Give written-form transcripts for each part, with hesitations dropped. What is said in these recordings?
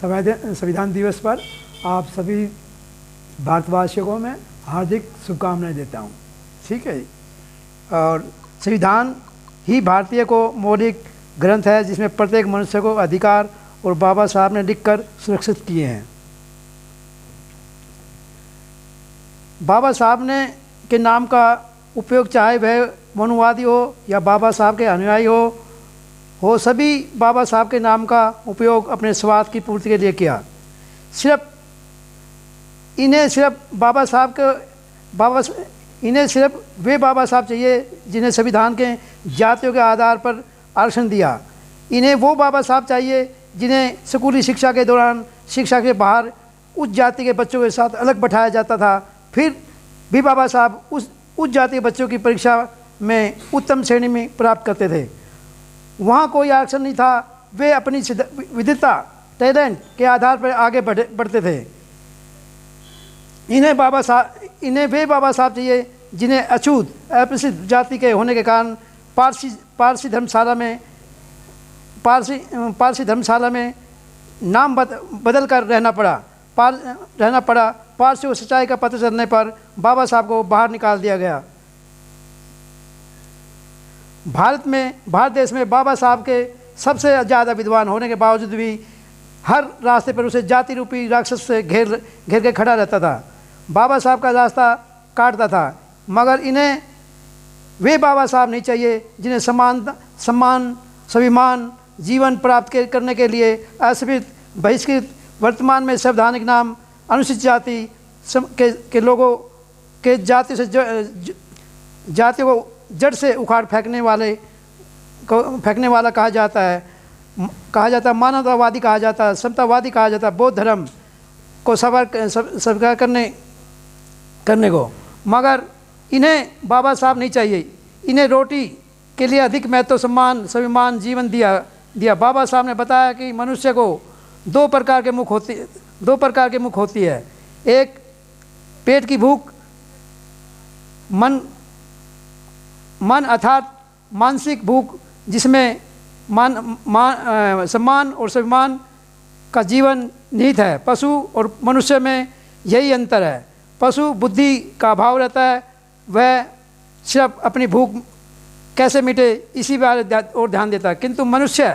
संविधान दिवस पर आप सभी भारतवासियों को मैं हार्दिक शुभकामनाएं देता हूं। ठीक है। और संविधान ही भारतीय को मौलिक ग्रंथ है जिसमें प्रत्येक मनुष्य को अधिकार और बाबा साहब ने लिखकर सुरक्षित किए हैं। बाबा साहब ने के नाम का उपयोग चाहे वह मनुवादी हो या बाबा साहब के अनुयायी हो सभी बाबा साहब के नाम का उपयोग अपने स्वार्थ की पूर्ति के लिए किया। इन्हें सिर्फ वे बाबा साहब चाहिए जिन्हें संविधान के जातियों के आधार पर आरक्षण दिया। इन्हें वो बाबा साहब चाहिए जिन्हें स्कूली शिक्षा के दौरान शिक्षा के बाहर उस जाति के बच्चों के साथ अलग बैठाया जाता था। फिर भी बाबा साहब उस जाति के बच्चों की परीक्षा में उत्तम श्रेणी में प्राप्त करते थे। वहाँ कोई आरक्षण नहीं था। वे अपनी विविधता टैलेंट के आधार पर आगे बढ़ते थे। इन्हें वे बाबा साहब चाहिए जिन्हें अछूत अप्रसिद्ध जाति के होने के कारण पारसी धर्मशाला में नाम बदल कर रहना पड़ा। पारसी और सच्चाई का पता चलने पर बाबा साहब को बाहर निकाल दिया गया। भारत देश में बाबा साहब के सबसे ज़्यादा विद्वान होने के बावजूद भी हर रास्ते पर उसे जाति रूपी राक्षस से घेर के खड़ा रहता था। बाबा साहब का रास्ता काटता था। मगर इन्हें वे बाबा साहब नहीं चाहिए जिन्हें सम्मान स्वाभिमान जीवन प्राप्त करने के लिए असभ्य बहिष्कृत वर्तमान में संवैधानिक नाम अनुसूचित जाति के लोगों के जातियों को जड़ से उखाड़ फेंकने वाला कहा जाता है। मानवतावादी कहा जाता है, समतावादी कहा जाता है, बौद्ध धर्म को स्वीकार करने को। मगर इन्हें बाबा साहब नहीं चाहिए। इन्हें रोटी के लिए अधिक महत्व सम्मान स्वाभिमान जीवन दिया। बाबा साहब ने बताया कि मनुष्य को दो प्रकार के मुख होती है। एक पेट की भूख, मन अर्थात मानसिक भूख जिसमें सम्मान और स्वाभिमान का जीवन निहित है। पशु और मनुष्य में यही अंतर है। पशु बुद्धि का अभाव रहता है, वह सिर्फ अपनी भूख कैसे मिटे इसी बारे और ध्यान देता है। किंतु मनुष्य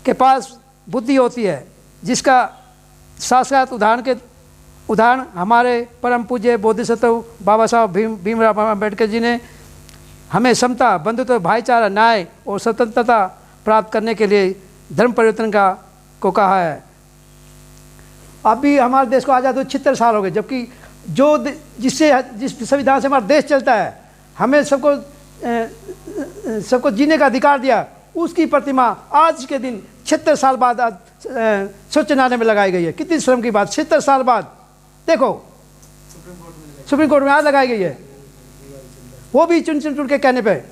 के पास बुद्धि होती है जिसका साक्षात उदाहरण हमारे परम पूज्य बोधिसत्व बाबा साहब भीमराव अम्बेडकर जी ने हमें समता बंधुत्व भाईचारा न्याय और स्वतंत्रता प्राप्त करने के लिए धर्म परिवर्तन को कहा है। अभी हमारे देश को आज़ाद हुए 76 साल हो गए, जबकि जिस संविधान से हमारा देश चलता है, हमें सबको जीने का अधिकार दिया, उसकी प्रतिमा आज के दिन 76 साल बाद स्वच्छ नाले में लगाई गई है। कितनी श्रम की बात, 76 साल बाद देखो सुप्रीम कोर्ट में आज लगाई गई है, वो भी चुन के कहने पे।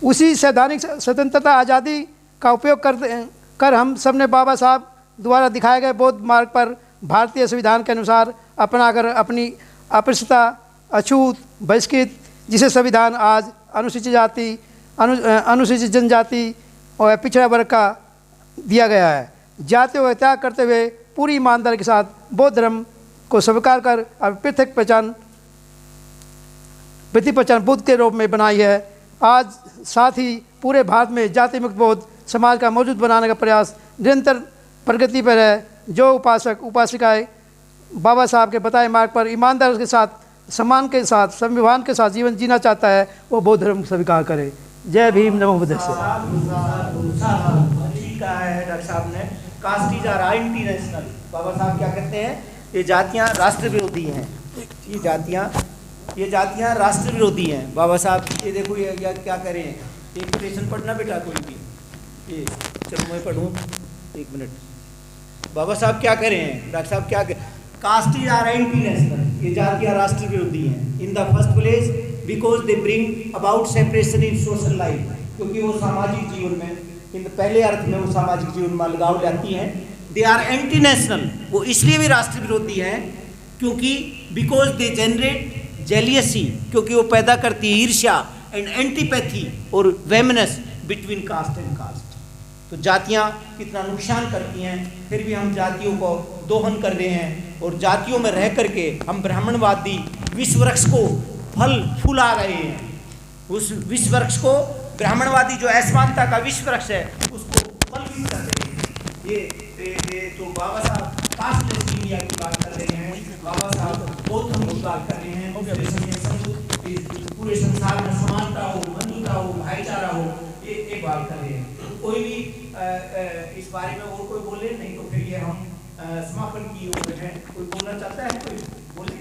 उसी संवैधानिक स्वतंत्रता आज़ादी का उपयोग कर हम सब ने बाबा साहब द्वारा दिखाए गए बौद्ध मार्ग पर भारतीय संविधान के अनुसार अपनाकर अपनी अस्पृश्यता अछूत बहिष्कृत, जिसे संविधान आज अनुसूचित जाति अनुसूचित जनजाति और पिछड़ा वर्ग का दिया गया है। जातियों का त्याग करते हुए पूरी ईमानदारी के साथ बौद्ध धर्म को स्वीकार कर पृथक पहचान बुद्ध के रूप में बनाई है। आज साथ ही पूरे भारत में जाति मुक्त बौद्ध समाज का मौजूद बनाने का प्रयास निरंतर प्रगति पर है। जो उपासक उपासिकाएं बाबा साहब के बताए मार्ग पर ईमानदारी के साथ सम्मान के साथ संविधान के साथ जीवन जीना चाहता है, वो बौद्ध धर्म स्वीकार करे। जय भीम, नमो बुद्धाय। कहा है डॉक्टर साहब ने, कास्टीज आर एंटी-नेशनल। बाबा साहब क्या कहते हैं? ये जातियां राष्ट्र विरोधी हैं। ये जातियां राष्ट्र विरोधी हैं। बाबा साहब ये देखो ये क्या करें, एक कोटेशन पढ़ना बेटा कोई भी, ये चलो मैं पढ़ूँ एक मिनट। बाबा साहब क्या करें, डॉक्टर साहब क्या करें? कास्टीज आर एंटी-नेशनल। ये जातियां राष्ट्र विरोधी हैं। In the first place because they bring about separation in social life, क्योंकि वो सामाजिक जीवन में पहले अर्थ में वो सामाजिक जीवन में अलगाव लाती हैं। दे आर एंटी नेशनल, वो इसलिए भी राष्ट्र विरोधी हैं क्योंकि बिकॉज दे जनरेट जेलियसी, क्योंकि वो पैदा करती है ईर्ष्या एंड एंटीपैथी और वेमनेस बिटवीन कास्ट एंड कास्ट। तो जातियाँ कितना नुकसान करती हैं, फिर भी हम जातियों को दोहन कर रहे हैं और जातियों में रह करके हम ब्राह्मणवादी विश्व वृक्ष को फल फूला रहे हैं। उस विश्व वृक्ष को, ब्राह्मणवादी जो असमानता का विश्व वृक्ष है, उसको फलवित कर रहे हैं। ये तो बाबा साहब कास्टलेस इंडिया की बात कर रहे हैं, बाबा साहब बौद्ध धर्म की बात कर रहे हैं, पूरे संसार में समानता हो, बंधुता हो, भाईचारा हो, ये बात कर रहे हैं। कोई भी इस बारे में और कोई बोले, नहीं तो फिर ये हम समापन की ओर हैं। कोई बोलना चाहता है, कोई बोले,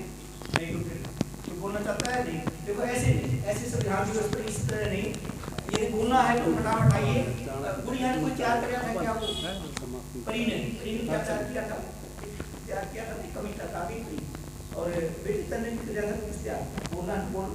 नहीं तो फिर कोई बोलना चाहता है, नहीं। देखो ऐसे नहीं, ऐसे संविधान व्यवस्था इस तरह नहीं, ये बोलना है तो फटाफट आइए। दुनिया ने कोई तैयार किया था क्या? वो परी ने क्या तैयार किया था? कविता, काव्य और बेटी तन्ने ने किया था, बोलना बोल